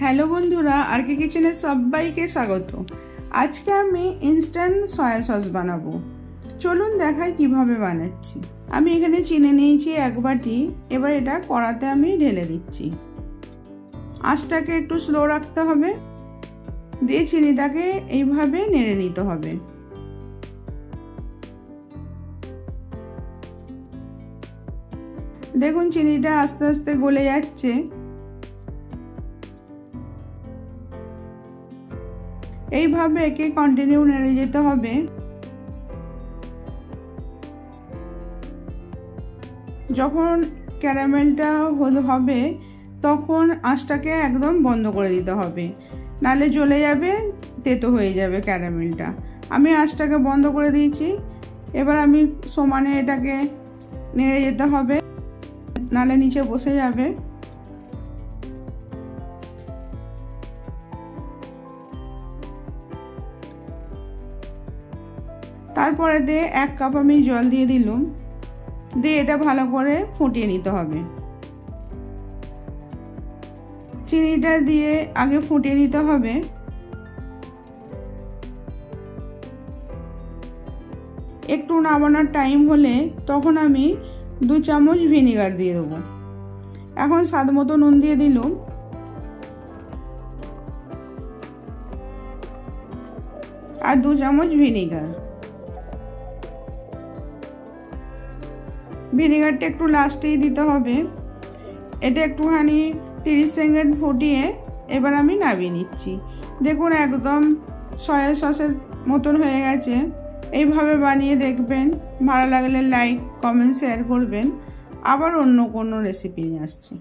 Hello বন্ধুরা, আর কে কিচেনে সবাইকে স্বাগত। আজকে আমি ইনস্ট্যান্ট সয়া সস বানাবো। চলুন দেখাই কিভাবে বানাচ্ছি। আমি এখানে চিনি নিয়েছি 1 বাটি। এবার এটা কড়াতে আমি ঢেলে দিচ্ছি। আঁচটাকে একটু স্লো রাখতে হবে, দিয়ে চিনিটাকে এইভাবে নেড়ে নিতে হবে। দেখুন চিনিটা আস্তে আস্তে গলে যাচ্ছে। এইভাবে একে কন্টিনিউ নেড়ে যেতে হবে। যখন ক্যারামেলটা হবে তখন আঁচটাকে একদম বন্ধ করে দিতে হবে, নালে জ্বলে যাবে, তেতো হয়ে যাবে ক্যারামেলটা। আমি আঁচটাকে বন্ধ করে দিয়েছি। এবার আমি সমানে এটাকে নেড়ে যেতে হবে, নালে নিচে বসে যাবে। তারপরে দিয়ে 1 কাপ আমি জল দিয়ে দিলাম, দিয়ে এটা ভালো করে ফুটিয়ে নিতে হবে। চিনিটা দিয়ে আগে ফুটিয়ে নিতে হবে। একটু নামানোর টাইম হলে তখন আমি 2 চামচ ভিনেগার দিয়ে দেবো। এখন স্বাদ মতো নুন দিয়ে দিলাম, আর 2 চামচ ভিনেগার। ভিনেগারটা একটু লাস্টেই দিতে হবে। এটা একটুখানি 30 সেকেন্ড ফুটিয়ে এবার আমি নামিয়ে নিচ্ছি। দেখুন একদম সয়া সসের মতন হয়ে গেছে। এইভাবে বানিয়ে দেখবেন। ভালো লাগলে লাইক, কমেন্ট, শেয়ার করবেন। আবার অন্য কোনো রেসিপি নিয়ে আসছি।